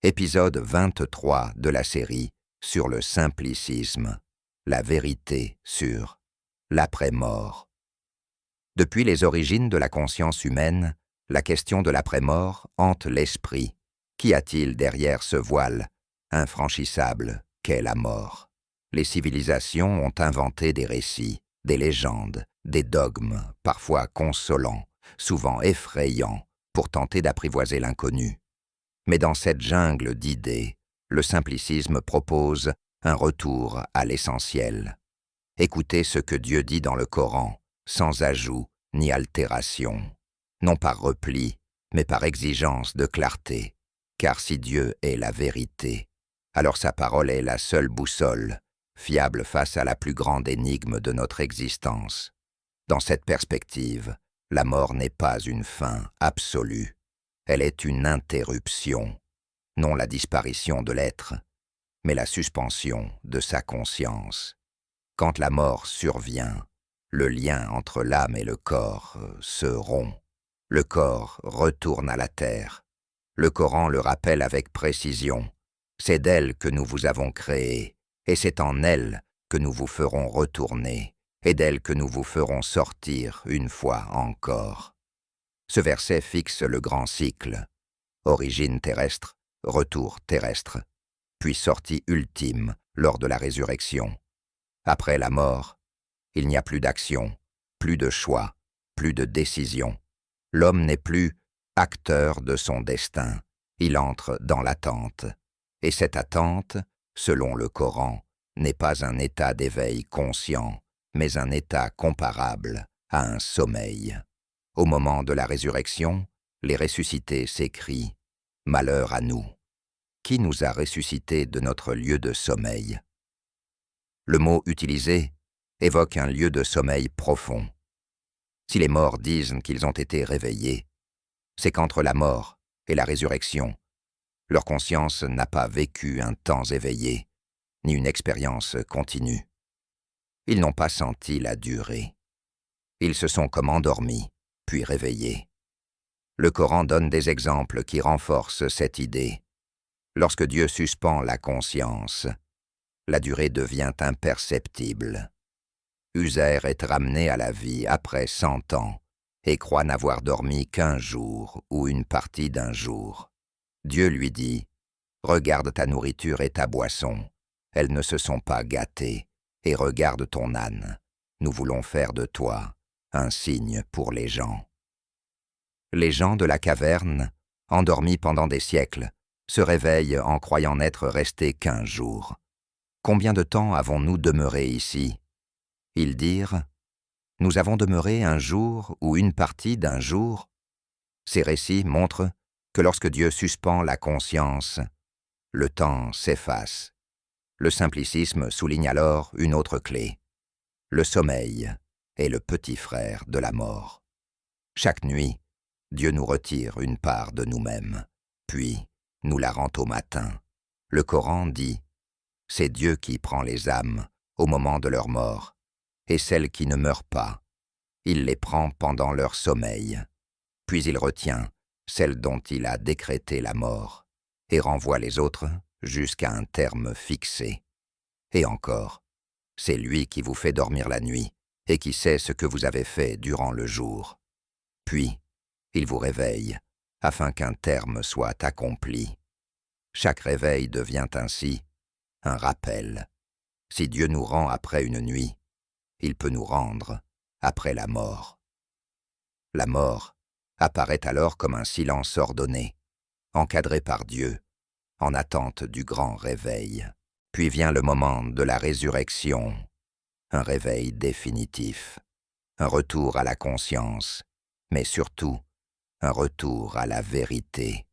épisode 23 de la série sur le simplicisme, la vérité sur l'après-mort. Depuis les origines de la conscience humaine, la question de l'après-mort hante l'esprit. Qu'y a-t-il derrière ce voile infranchissable qu'est la mort? Les civilisations ont inventé des récits, des légendes, des dogmes, parfois consolants, souvent effrayants, pour tenter d'apprivoiser l'inconnu. Mais dans cette jungle d'idées, le simplicisme propose un retour à l'essentiel. Écoutez ce que Dieu dit dans le Coran, sans ajout ni altération, non par repli, mais par exigence de clarté. Car si Dieu est la vérité, alors sa parole est la seule boussole, fiable face à la plus grande énigme de notre existence. Dans cette perspective, la mort n'est pas une fin absolue. Elle est une interruption, non la disparition de l'être, mais la suspension de sa conscience. Quand la mort survient, le lien entre l'âme et le corps se rompt. Le corps retourne à la terre. Le Coran le rappelle avec précision. C'est d'elle que nous vous avons créé, et c'est en elle que nous vous ferons retourner, et d'elle que nous vous ferons sortir une fois encore. Ce verset fixe le grand cycle. Origine terrestre, retour terrestre, puis sortie ultime lors de la résurrection. Après la mort, il n'y a plus d'action, plus de choix, plus de décision. L'homme n'est plus acteur de son destin, il entre dans l'attente. Et cette attente, selon le Coran, n'est pas un état d'éveil conscient, mais un état comparable à un sommeil. Au moment de la résurrection, les ressuscités s'écrient « Malheur à nous ! Qui nous a ressuscités de notre lieu de sommeil ?» Le mot utilisé évoque un lieu de sommeil profond. Si les morts disent qu'ils ont été réveillés, c'est qu'entre la mort et la résurrection, leur conscience n'a pas vécu un temps éveillé, ni une expérience continue. Ils n'ont pas senti la durée. Ils se sont comme endormis, puis réveillés. Le Coran donne des exemples qui renforcent cette idée. Lorsque Dieu suspend la conscience, la durée devient imperceptible. Uzair est ramené à la vie après 100 ans et croit n'avoir dormi qu'1 jour ou une partie d'un jour. Dieu lui dit « Regarde ta nourriture et ta boisson, elles ne se sont pas gâtées, et regarde ton âne, nous voulons faire de toi un signe pour les gens. » Les gens de la caverne, endormis pendant des siècles, se réveillent en croyant n'être restés qu'1 jour. Combien de temps avons-nous demeuré ici? Ils dirent « Nous avons demeuré 1 jour ou une partie d'un jour. » Ces récits montrent que lorsque Dieu suspend la conscience, le temps s'efface. Le simplicisme souligne alors une autre clé. Le sommeil est le petit frère de la mort. Chaque nuit, Dieu nous retire une part de nous-mêmes, puis nous la rend au matin. Le Coran dit « C'est Dieu qui prend les âmes au moment de leur mort, et celles qui ne meurent pas, il les prend pendant leur sommeil, puis il retient celles dont il a décrété la mort, et renvoie les autres jusqu'à un terme fixé. Et encore, c'est lui qui vous fait dormir la nuit, et qui sait ce que vous avez fait durant le jour. Puis, il vous réveille, afin qu'un terme soit accompli. Chaque réveil devient ainsi un rappel. Si Dieu nous rend après une nuit, il peut nous rendre après la mort. La mort apparaît alors comme un silence ordonné, encadré par Dieu, en attente du grand réveil. Puis vient le moment de la résurrection, un réveil définitif, un retour à la conscience, mais surtout un retour à la vérité.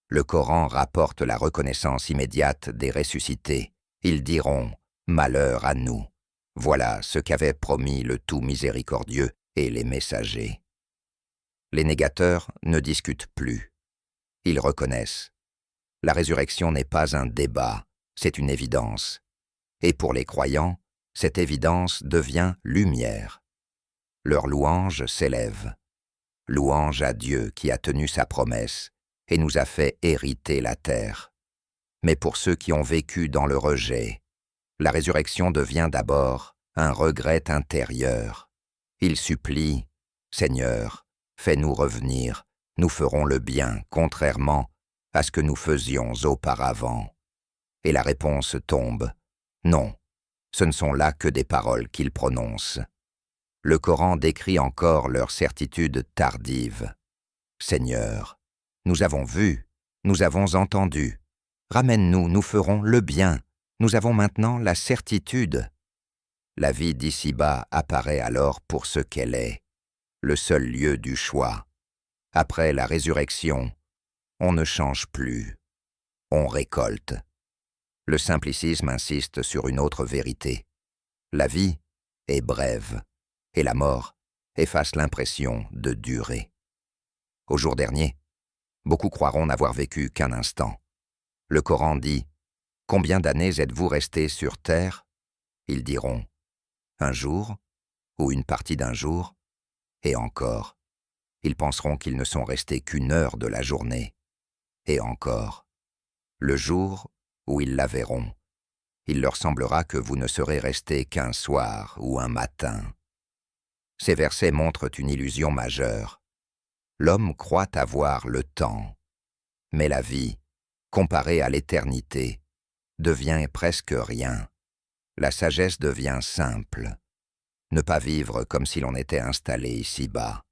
Le Coran rapporte la reconnaissance immédiate des ressuscités. Ils diront « Malheur à nous ! Voilà ce qu'avaient promis le tout miséricordieux et les messagers. » Les négateurs ne discutent plus. Ils reconnaissent. La résurrection n'est pas un débat, c'est une évidence. Et pour les croyants, cette évidence devient lumière. Leur louange s'élève. Louange à Dieu qui a tenu sa promesse et nous a fait hériter la terre. Mais pour ceux qui ont vécu dans le rejet, la résurrection devient d'abord un regret intérieur. Ils supplient « Seigneur, fais-nous revenir, nous ferons le bien, contrairement à ce que nous faisions auparavant. » Et la réponse tombe « Non, ce ne sont là que des paroles qu'ils prononcent. » Le Coran décrit encore leur certitude tardive. « Seigneur, nous avons vu, nous avons entendu. Ramène-nous, nous ferons le bien. Nous avons maintenant la certitude. » La vie d'ici-bas apparaît alors pour ce qu'elle est, le seul lieu du choix. Après la résurrection, on ne change plus, on récolte. Le simplicisme insiste sur une autre vérité. La vie est brève, et la mort efface l'impression de durer. Au jour dernier, beaucoup croiront n'avoir vécu qu'un instant. Le Coran dit « Combien d'années êtes-vous restés sur terre ?» Ils diront « Un jour ou une partie d'un jour ?» Et encore, ils penseront qu'ils ne sont restés qu'une heure de la journée. Et encore, le jour où ils la verront, il leur semblera que vous ne serez restés qu'un soir ou un matin. Ces versets montrent une illusion majeure. L'homme croit avoir le temps, mais la vie, comparée à l'éternité, devient presque rien. La sagesse devient simple. Ne pas vivre comme si l'on était installé ici-bas,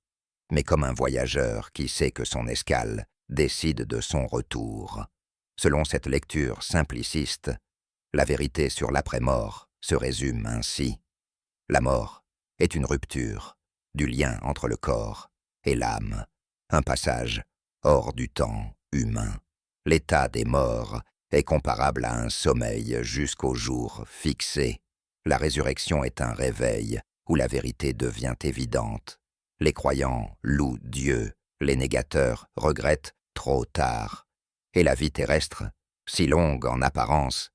mais comme un voyageur qui sait que son escale décide de son retour. Selon cette lecture simpliciste, la vérité sur l'après-mort se résume ainsi. La mort est une rupture du lien entre le corps et l'âme, un passage hors du temps humain. L'état des morts est comparable à un sommeil jusqu'au jour fixé. La résurrection est un réveil où la vérité devient évidente. Les croyants louent Dieu, les négateurs regrettent trop tard. Et la vie terrestre, si longue en apparence,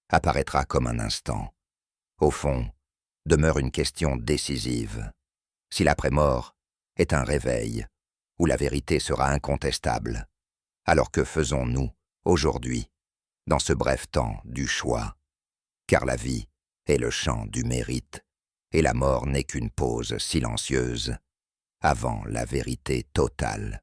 apparaîtra comme un instant. Au fond, demeure une question décisive. Si l'après-mort est un réveil, où la vérité sera incontestable, alors que faisons-nous aujourd'hui, dans ce bref temps du choix? Car la vie est le chant du mérite, et la mort n'est qu'une pause silencieuse avant la vérité totale.